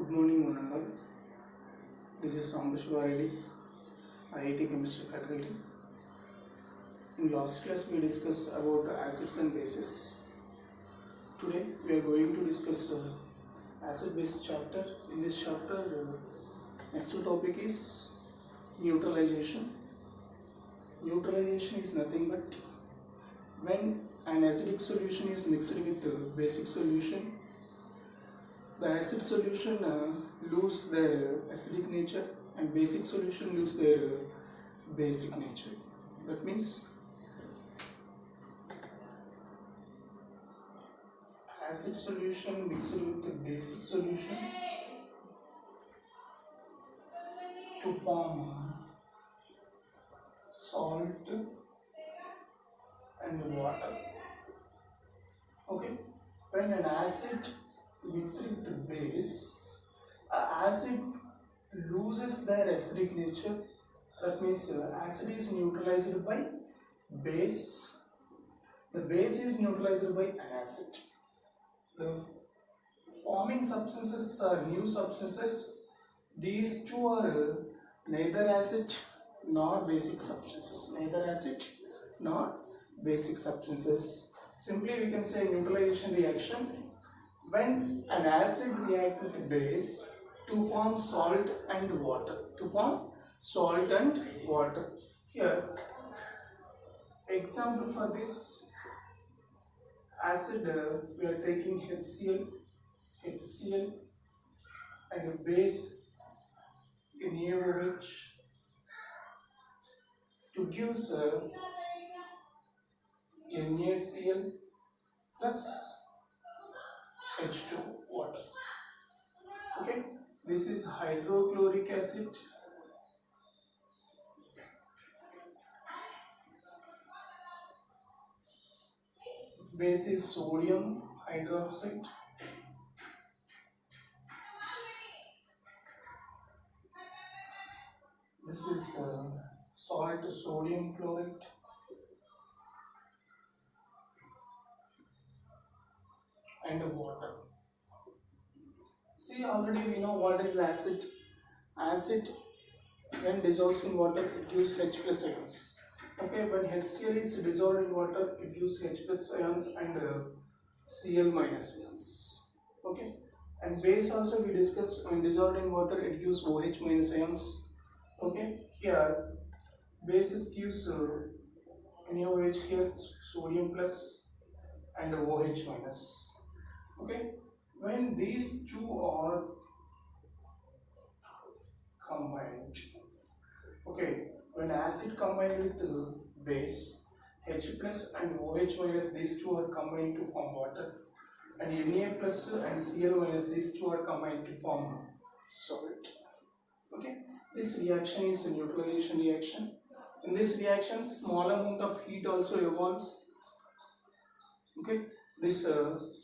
Good morning, one and all. This is Sambashwa Reddy, IIT Chemistry faculty. In last class, we discussed about acids and bases. Today, we are going to discuss acid-base chapter. In this chapter, next topic is neutralization. Neutralization is nothing but when an acidic solution is mixed with the basic solution, the acid solution lose their acidic nature and basic solution lose their basic nature. That means acid solution mixed with the basic solution to form salt and water. Okay, when an acid mixed with the base, acid loses their acidic nature. That means acid is neutralized by base. The base is neutralized by an acid. The forming substances are new substances. These two are neither acid nor basic substances. Neither acid nor basic substances. Simply we can say neutralization reaction when an acid reacts with a base to form salt and water. To form salt and water. Here, example for this acid, we are taking HCl and a base NaOH to give NaCl plus H2 water. Okay, this is hydrochloric acid. Base is sodium hydroxide. This is salt sodium chloride. And water. See, already we know what is acid. Acid, when dissolves in water, it gives H plus ions. Okay, when HCl is dissolved in water, it gives H plus ions and Cl minus ions. Okay, and base also we discussed, when dissolved in water, it gives OH minus ions. Okay, here bases gives NaOH here, sodium plus and OH minus. Okay, when these two are combined, okay, when acid combined with base, H plus and OH minus, these two are combined to form water, and Na plus and Cl minus, these two are combined to form salt. Okay, this reaction is a neutralization reaction. In this reaction, small amount of heat also evolves. Okay, this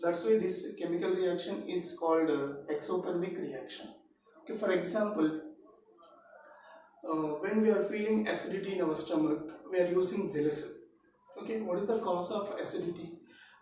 that's why this chemical reaction is called exothermic reaction. Okay, for example, when we are feeling acidity in our stomach, we are using glycerin. Okay, what is the cause of acidity?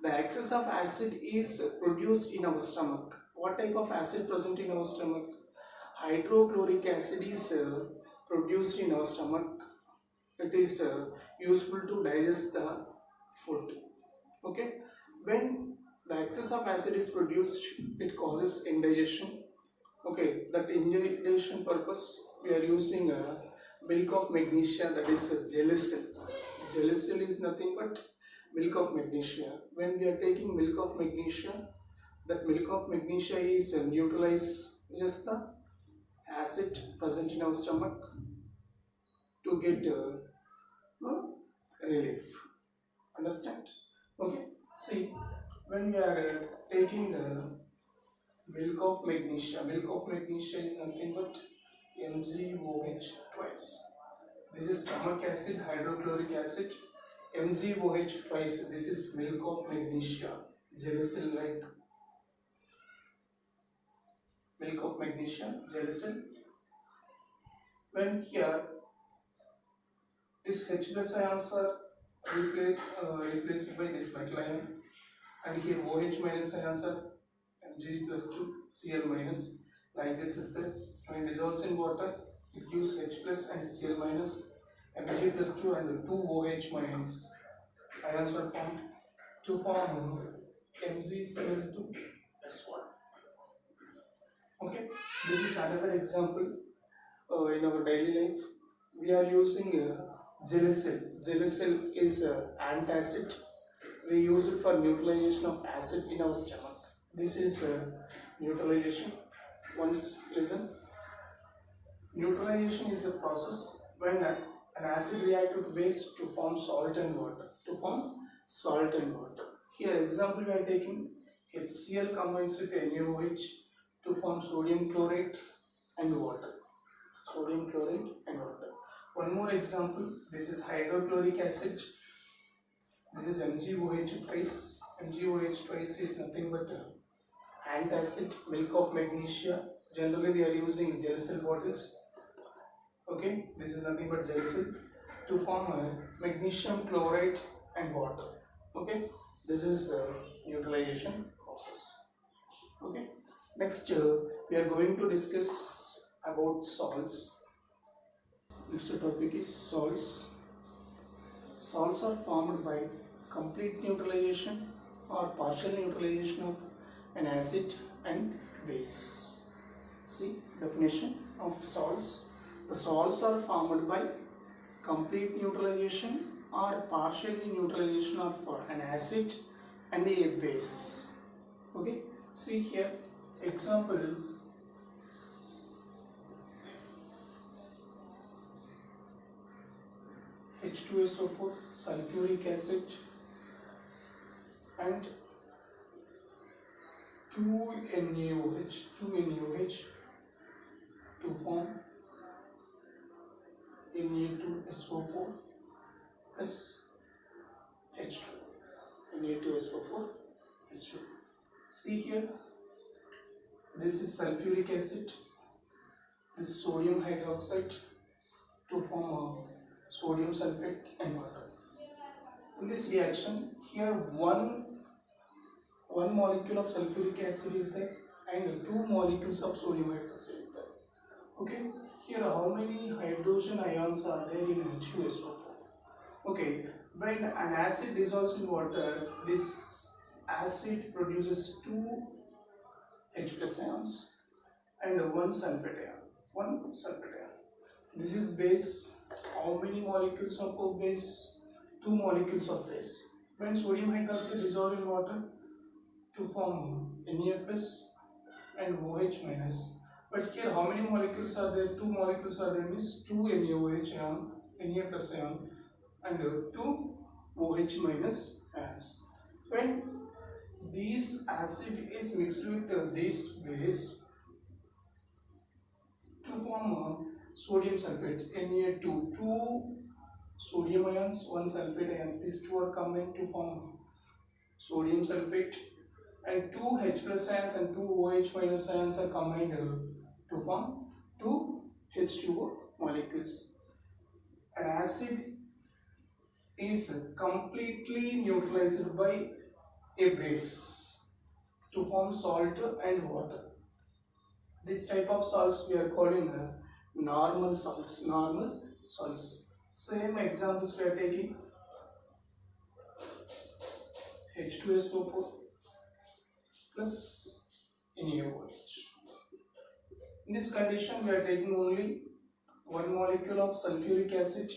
The excess of acid is produced in our stomach. What type of acid present in our stomach? Hydrochloric acid is produced in our stomach. It is useful to digest the food. Okay, when the excess of acid is produced, it causes indigestion. Okay, that indigestion purpose we are using milk of magnesia, that is glycol. Glycol is nothing but milk of magnesia. When we are taking milk of magnesia, that milk of magnesia is neutralizes just the acid present in our stomach to get relief. Understand? Okay. See, when we are taking milk of magnesia is nothing but MgOH twice. This is stomach acid, hydrochloric acid. MgOH twice. This is milk of magnesia, glycol like milk of magnesia, glycol. When here this H plus ions are replaced by this metal ion, and here OH minus ions are Mg plus to Cl minus. like this is there. When it dissolves in water, it gives H plus and Cl minus, Mg plus 2 and 2 OH minus. Ions were formed to form MgCl2 S1. Okay, this is another example in our daily life. We are using Gelicil. Gelicil is antacid. We use it for neutralization of acid in our stomach. This is neutralization. Once listen. Neutralization is a process when an acid reacts with base to form salt and water. Here example we are taking HCl combines with NaOH to form sodium chlorate and water. One more example, this is hydrochloric acid. This is MgOH twice. MgOH twice is nothing but antacid, milk of magnesia. Generally we are using Gelicil bottles. Okay, this is nothing but Gelicil to form magnesium chloride and water. Okay, this is neutralization process. Okay, next we are going to discuss about salts. Next topic is salts. Salts are formed by complete neutralization or partial neutralization of an acid and base. See definition of salts. The salts are formed by complete neutralization or partially neutralization of an acid and a base. Okay, see here example. H2SO4, sulfuric acid and 2NaOH to form Na2SO4 plus H2. Na2SO4 H2. See here, this is sulfuric acid, this sodium hydroxide to form sodium sulfate and water. In this reaction, here one molecule of sulfuric acid is there and 2 molecules of sodium hydroxide is there. Okay, here how many hydrogen ions are there in H2SO4? Okay, when an acid dissolves in water, this acid produces 2 H plus ions and 1 sulfate ion. This is base. How many molecules of base? 2 molecules of base. When sodium hydroxide dissolves in water to form Na plus and OH minus. But here how many molecules are there? 2 molecules are there, means 2 NaOH ion, Na plus ion and 2 OH minus ions. When this acid is mixed with this base to form sodium sulfate, Na2, 2 sodium ions, 1 sulfate ions, these two are combined to form sodium sulfate and 2 H plus ions and 2 OH minus ions are combined to form 2 H2O molecules. An acid is completely neutralized by a base to form salt and water. This type of salts we are calling normal salts. Same examples we are taking H2SO4 plus NaOH. In this condition we are taking only 1 molecule of sulfuric acid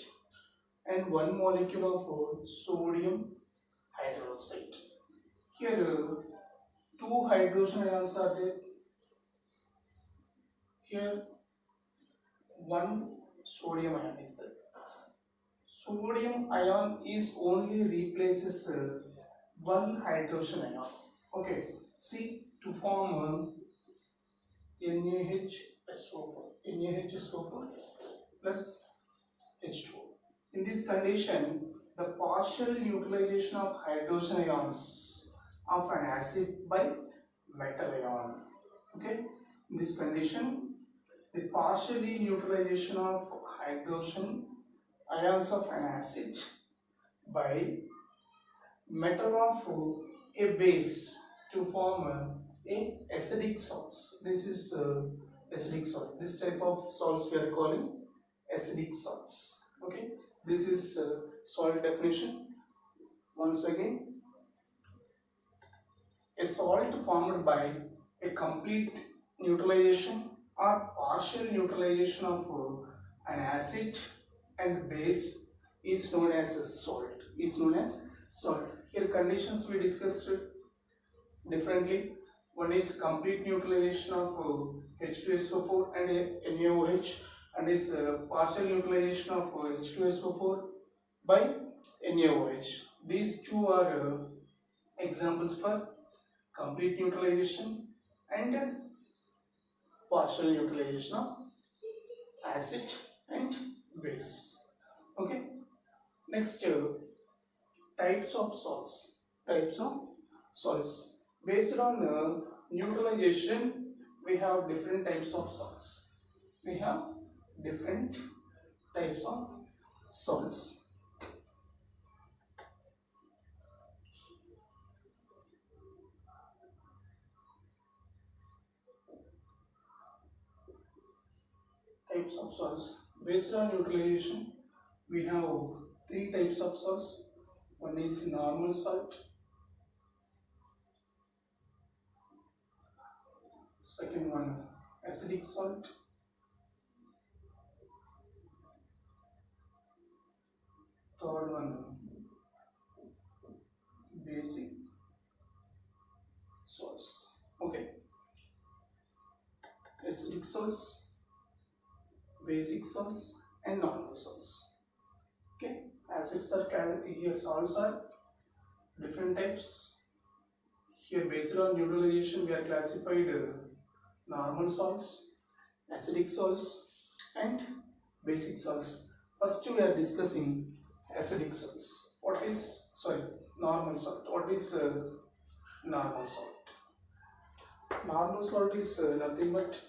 and 1 molecule of sodium hydroxide. Here 2 hydrogen ions are there. Here 1 sodium ion is there. Sodium ion is only replaces 1 hydrogen ion. Okay, see, to form NaHSO4 plus H2O. In this condition, the partial neutralization of hydrogen ions of an acid by metal ion. Okay, in this condition, the partially neutralization of hydrogen ions of an acid by metal of a base to form a acidic salts. This is acidic salt. This type of salts we are calling acidic salts. Okay, this is salt definition. Once again, a salt formed by a complete neutralization or partial neutralization of an acid and base is known as a salt. Is known as salt. Here conditions we discussed differently. One is complete neutralization of H2SO4 and NaOH, and is partial neutralization of H2SO4 by NaOH. These two are examples for complete neutralization and partial neutralization of acid and base. Okay. Next, types of salts. Types of salts. Based on neutralization, we have different types of salts. We have different types of salts. Types of salts. Based on neutralization, we have three types of salts. One is normal salt. Second one, acidic salt. Third one, basic salts. Okay. Acidic salts, basic salts, and normal salts. Okay. Acids are here, salts are different types. Here, based on neutralization, we are classified normal salts, acidic salts, and basic salts. First, we are discussing acidic salts. What is, sorry, normal salt? What is normal salt? Normal salt is nothing but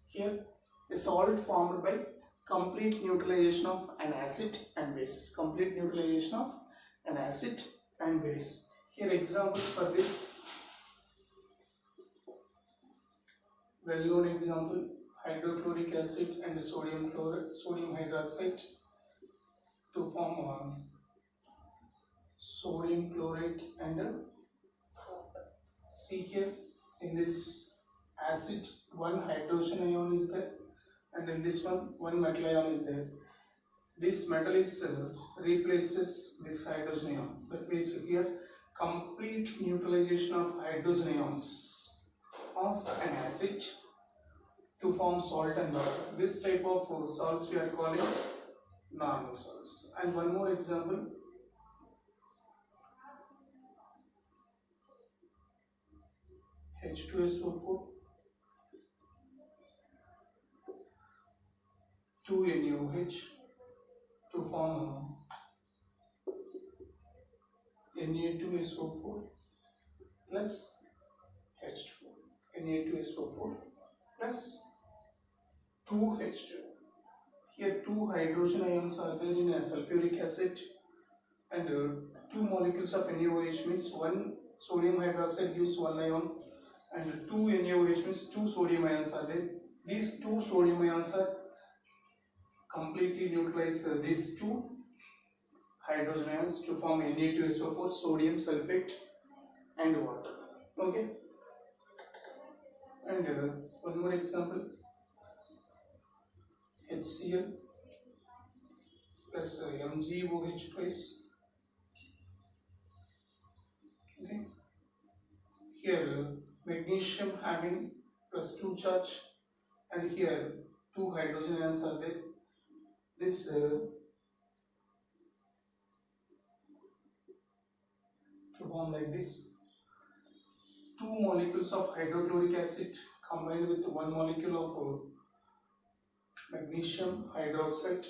here a salt formed by complete neutralization of an acid and base. Complete neutralization of an acid and base. Here examples for this. Well-known example: hydrochloric acid and sodium hydroxide to form sodium chloride and see here in this acid one hydrogen ion is there, and in this one metal ion is there. This metal is replaces this hydrogen ion. That means here complete neutralization of hydrogen ions of an acid to form salt and water. This type of salts we are calling normal salts. And one more example: H2SO4, 2NaOH to form Na2SO4 plus H2. Na2SO4 plus 2H2. Here two hydrogen ions are there in a sulfuric acid, and two molecules of NaOH means one sodium hydroxide gives one ion, and two NaOH means two sodium ions are there. These two sodium ions are completely neutralize these two hydrogen ions to form Na2SO4, sodium sulfate and water. Okay. And one more example: HCl plus MgOH twice. Okay. Here magnesium having plus 2 charge, and here two hydrogen ions are there. This to form like this: two molecules of hydrochloric acid combined with one molecule of magnesium hydroxide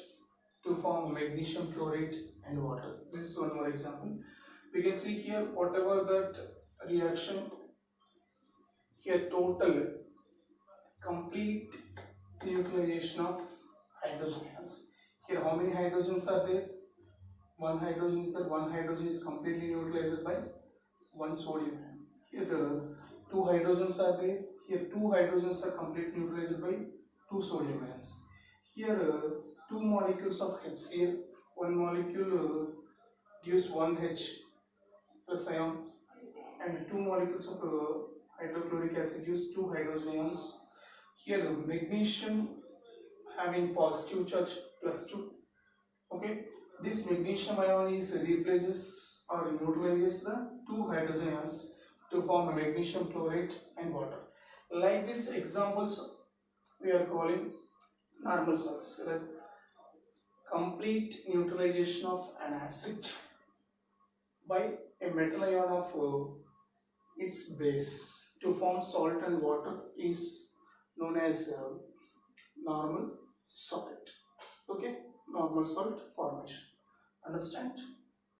to form magnesium chloride and water. This is one more example. We can see here whatever that reaction, here total complete neutralization of hydrogen ions. Here how many hydrogens are there? One hydrogen is there. One hydrogen is completely neutralized by one sodium ion. Here two hydrogens are there. Here two hydrogens are completely neutralized by two sodium ions. Here two molecules of HCl, one molecule gives one H plus ion, and two molecules of hydrochloric acid gives two hydrogen ions. Here magnesium having positive charge plus 2. Okay, this magnesium ion is replaces or neutralizes the two hydrogen ions to form a magnesium chloride and water. Like these examples we are calling normal salts. The complete neutralization of an acid by a metal ion of its base to form salt and water is known as normal salt. Okay, normal salt formation. Understand?